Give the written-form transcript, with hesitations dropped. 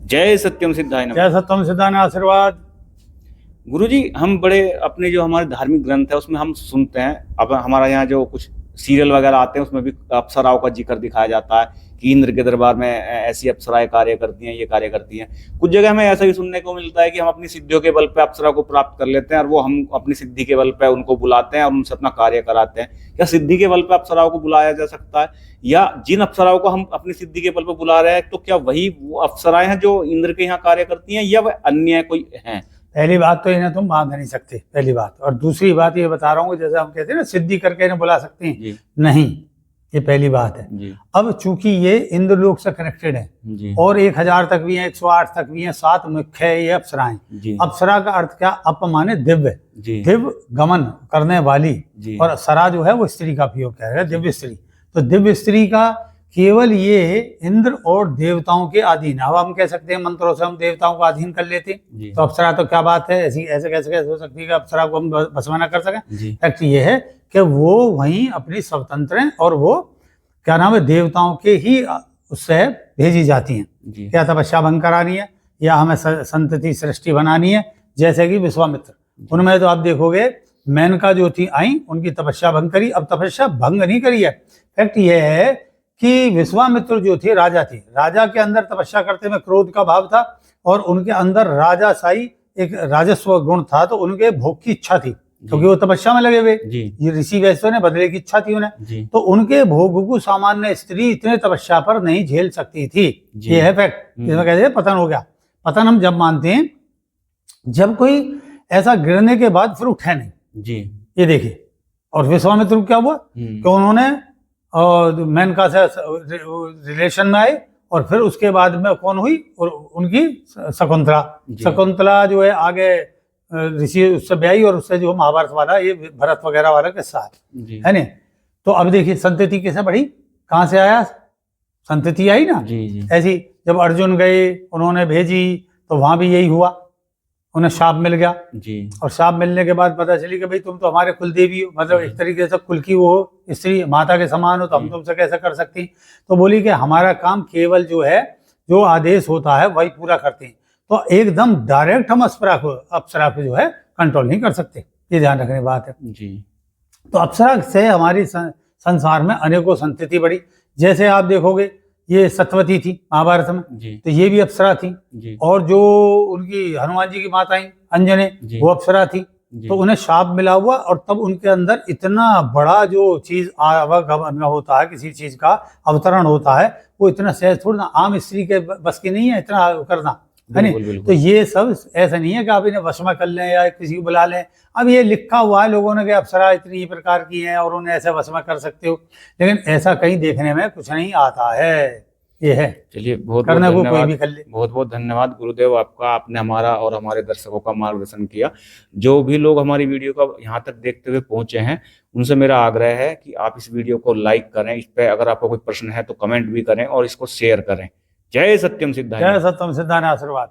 जय सत्यम सिद्धाय नमः। जय सत्यम सिद्धाय आशीर्वाद। गुरुजी, हम बड़े अपने जो हमारे धार्मिक ग्रंथ है उसमें हम सुनते हैं, अब हमारा यहाँ जो कुछ सीरियल वगैरह आते हैं उसमें भी अप्सराओं का जिक्र दिखाया जाता है कि इंद्र के दरबार में ऐसी अप्सराएं कार्य करती हैं, ये कार्य करती हैं। कुछ जगह हमें ऐसा भी सुनने को मिलता है कि हम अपनी सिद्धियों के बल पे अप्सरा को प्राप्त कर लेते हैं और वो हम अपनी सिद्धि के बल पे उनको बुलाते हैं और उनसे अपना कार्य कराते हैं। क्या सिद्धि के बल पे अप्सराओं को बुलाया जा सकता है, या जिन अप्सराओं को हम अपनी सिद्धि के बल पे बुला रहे हैं तो क्या वही वो अप्सराएं हैं जो इंद्र के यहाँ कार्य करती हैं, या वह अन्य कोई हैं? पहली बात तो इन्हें तुम बांध नहीं सकते, पहली बात। और दूसरी बात ये बता रहा हूँ, जैसे हम कहते हैं ना सिद्धि करके इन्हें बुला सकते हैं, नहीं, ये पहली बात है जी। अब चूंकि ये इंद्रलोक से कनेक्टेड है जी। और 1000 तक भी है, 108 तक भी है, 7 मुख्य है ये अप्सराएं। अप्सरा का अर्थ क्या? अप माने दिव्य, दिव्य गमन करने वाली, और सरा जो है वो स्त्री का प्रयोग कर रहा है, दिव्य स्त्री। तो दिव्य स्त्री का केवल ये इंद्र और देवताओं के अधीन। अब हम कह सकते हैं मंत्रों से हम देवताओं को अधीन कर लेते हैं, तो अप्सरा तो क्या बात है, ऐसी ऐसे कैसे हो सकती है कि अप्सरा को हम भस्म न कर सकें? फैक्ट ये है कि वो वहीं अपनी स्वतंत्र हैं और वो क्या नाम है, देवताओं के ही उससे भेजी जाती हैं। क्या तपस्या भंग करानी है या हमें संतति सृष्टि बनानी है, जैसे कि विश्वामित्र, उनमें तो आप देखोगे मेनका जो थी आई, उनकी तपस्या भंग करी। अब तपस्या भंग नहीं करी है, फैक्ट ये है कि विश्वामित्र जो थे राजा थे, राजा के अंदर तपस्या करते में क्रोध का भाव था और उनके अंदर राजाशाही एक राजस्व गुण था, तो उनके भोग की इच्छा थी क्योंकि वो तपस्या में लगे हुए। ये ऋषि वैश्यों ने बदले की इच्छा थी उन्हें, तो उनके भोग को सामान्य स्त्री इतने तपस्या पर नहीं झेल सकती थी। ये है फैक्ट। इसमें कहते हैं पतन हो गया। पतन हम जब मानते हैं जब कोई ऐसा गिरने के बाद फिर उठे नहीं जी। ये देखिए, और विश्वामित्र को क्या हुआ कि उन्होंने और मेनका से रिलेशन में आए और फिर उसके बाद में कौन हुई, और उनकी शकुंतला। शकुंतला जो है आगे ऋषि उससे ब्याही और उससे जो महाभारत वाला ये भरत वगैरह वाला के साथ है ना। तो अब देखिए संतति कैसे बढ़ी, कहाँ से आया, संतति आई ना जी। ऐसी जब अर्जुन गए उन्होंने भेजी तो वहां भी यही हुआ, उन्हें शाप मिल गया जी। और शाप मिलने के बाद पता चली कि भाई तुम तो हमारे कुल देवी हो, मतलब एक तरीके से कुल की वो स्त्री माता के समान हो, तो हम तुमसे कैसे कर सकती। तो बोली कि हमारा काम केवल जो है जो आदेश होता है वही पूरा करते हैं, तो एकदम डायरेक्ट हम अप्सरा को जो है कंट्रोल नहीं कर सकते। ये ध्यान रखने की बात है जी। तो अप्सरा से हमारी संसार में अनेकों संतति बढ़ी। जैसे आप देखोगे ये सत्यवती थी महाभारत में, तो ये भी अप्सरा थी। और जो उनकी हनुमान जी की माताएं अंजने, वो अप्सरा थी। तो उन्हें शाप मिला हुआ और तब उनके अंदर इतना बड़ा जो चीज आवागमन होता है, किसी चीज का अवतरण होता है, वो इतना सहज थोड़ा ना, आम स्त्री के बस की नहीं है इतना करना, है नहीं। तो ये सब ऐसा नहीं है कि आप इन्हें वश में कर लें या किसी को बुला लें। अब ये लिखा हुआ है लोगों ने कि अप्सरा इतनी प्रकार की हैं और उन्हें ऐसे वश में कर सकते हो, लेकिन ऐसा कहीं देखने में कुछ नहीं आता है। ये है, चलिए बहुत करने को कोई भी कर ले। बहुत बहुत धन्यवाद गुरुदेव आपका, आपने हमारा और हमारे दर्शकों का मार्गदर्शन किया। जो भी लोग हमारी वीडियो को यहाँ तक देखते हुए पहुंचे हैं उनसे मेरा आग्रह है कि आप इस वीडियो को लाइक करें, इस पे अगर आपको कोई प्रश्न है तो कमेंट भी करें और इसको शेयर करें। जय सत्यम सिद्धाय। जय सत्यम सिद्धाय आशीर्वाद।